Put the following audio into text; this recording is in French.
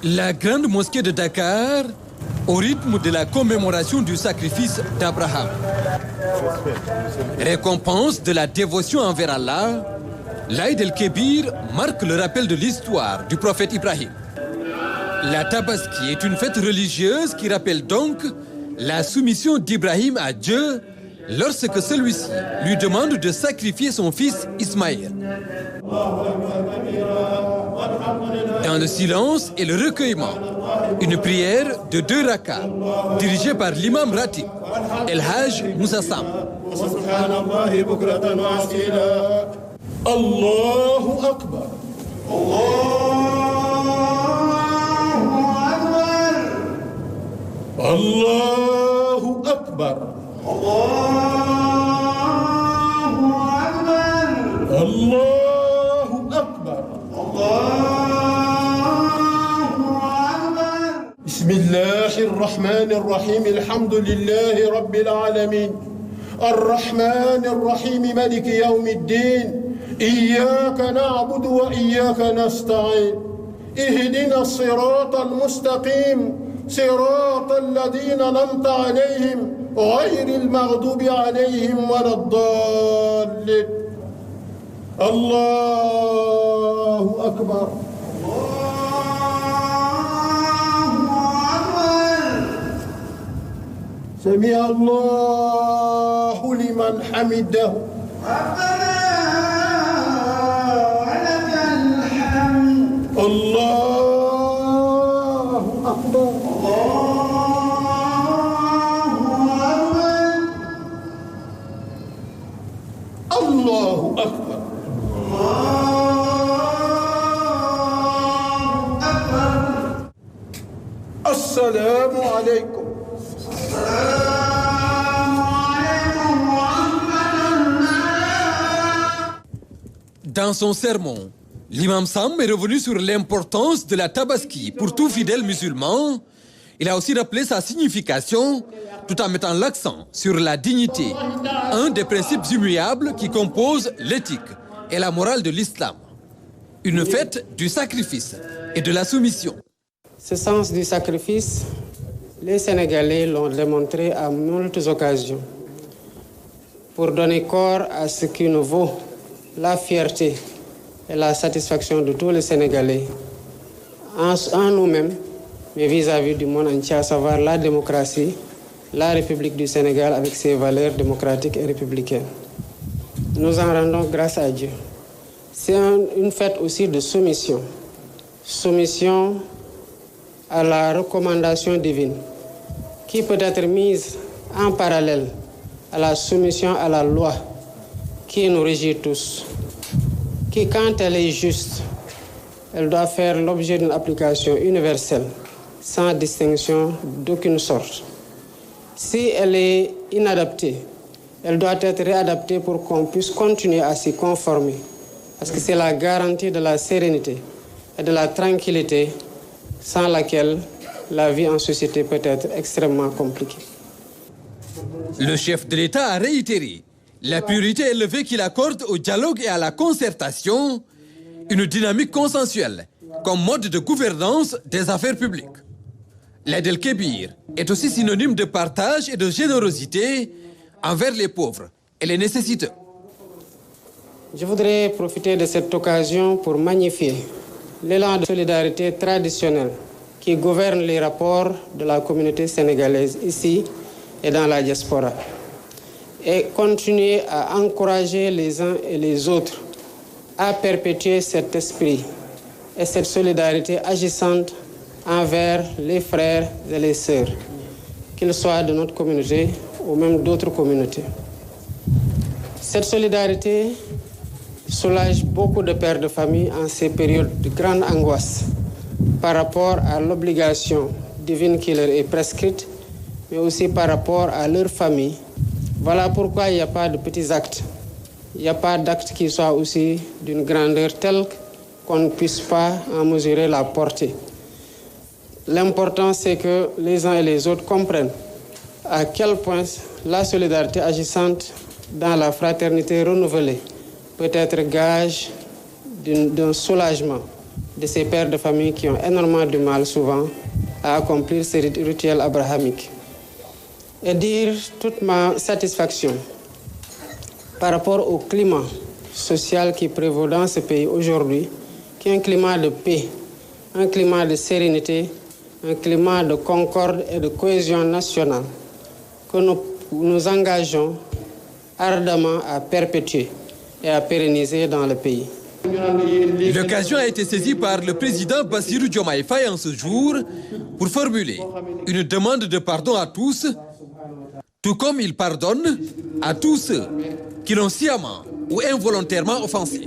La grande mosquée de Dakar, au rythme de la commémoration du sacrifice d'Abraham. Récompense de la dévotion envers Allah, l'Aïd el-Kébir marque le rappel de l'histoire du prophète Ibrahim. La Tabaski est une fête religieuse qui rappelle donc la soumission d'Ibrahim à Dieu lorsque celui-ci lui demande de sacrifier son fils Ismaël. Dans le silence et le recueillement, une prière de 2 rakas dirigée par l'imam Ratib, El Hajj Moussa Sam. Allahu Akbar. Allahu Akbar. Allahu Akbar. بسم الله الرحمن الرحيم الحمد لله رب العالمين الرحمن الرحيم مالك يوم الدين إياك نعبد وإياك نستعين اهدنا الصراط المستقيم صراط الذين أنعمت عليهم غير المغضوب عليهم ولا الضالين الله أكبر سمع الله لمن حمده ربنا ولك الحمد الله أكبر الله أكبر السلام عليكم. Dans son sermon, l'imam Sam est revenu sur l'importance de la Tabaski pour tout fidèle musulman. Il a aussi rappelé sa signification tout en mettant l'accent sur la dignité, un des principes immuables qui composent l'éthique et la morale de l'islam. Une fête du sacrifice et de la soumission. Ce sens du sacrifice, les Sénégalais l'ont démontré à multiples occasions pour donner corps à ce qui nous vaut la fierté et la satisfaction de tous les Sénégalais en nous-mêmes, mais vis-à-vis du monde entier, à savoir la démocratie, la République du Sénégal avec ses valeurs démocratiques et républicaines. Nous en rendons grâce à Dieu. C'est une fête aussi de soumission. Soumission à la recommandation divine qui peut être mise en parallèle à la soumission à la loi qui nous régit tous, qui, quand elle est juste, elle doit faire l'objet d'une application universelle, sans distinction d'aucune sorte. Si elle est inadaptée, elle doit être réadaptée pour qu'on puisse continuer à s'y conformer, parce que c'est la garantie de la sérénité et de la tranquillité sans laquelle la vie en société peut être extrêmement compliquée. Le chef de l'État a réitéré la priorité élevée qu'il accorde au dialogue et à la concertation, une dynamique consensuelle comme mode de gouvernance des affaires publiques. L'Aïd el-Kébir est aussi synonyme de partage et de générosité envers les pauvres et les nécessiteux. Je voudrais profiter de cette occasion pour magnifier l'élan de solidarité traditionnel qui gouverne les rapports de la communauté sénégalaise ici et dans la diaspora, et continuer à encourager les uns et les autres à perpétuer cet esprit et cette solidarité agissante envers les frères et les sœurs, qu'ils soient de notre communauté ou même d'autres communautés. Cette solidarité soulage beaucoup de pères de famille en ces périodes de grande angoisse par rapport à l'obligation divine qui leur est prescrite, mais aussi par rapport à leur famille. Voilà pourquoi il n'y a pas de petits actes. Il n'y a pas d'actes qui soient aussi d'une grandeur telle qu'on ne puisse pas en mesurer la portée. L'important, c'est que les uns et les autres comprennent à quel point la solidarité agissante dans la fraternité renouvelée peut être gage d'un soulagement de ces pères de famille qui ont énormément de mal souvent à accomplir ces rituels abrahamiques. Et dire toute ma satisfaction par rapport au climat social qui prévaut dans ce pays aujourd'hui, qui est un climat de paix, un climat de sérénité, un climat de concorde et de cohésion nationale que nous nous engageons ardemment à perpétuer et à pérenniser dans le pays. L'occasion a été saisie par le président Bassirou Diomaye Faye en ce jour pour formuler une demande de pardon à tous, tout comme il pardonne à tous ceux qui l'ont sciemment ou involontairement offensé.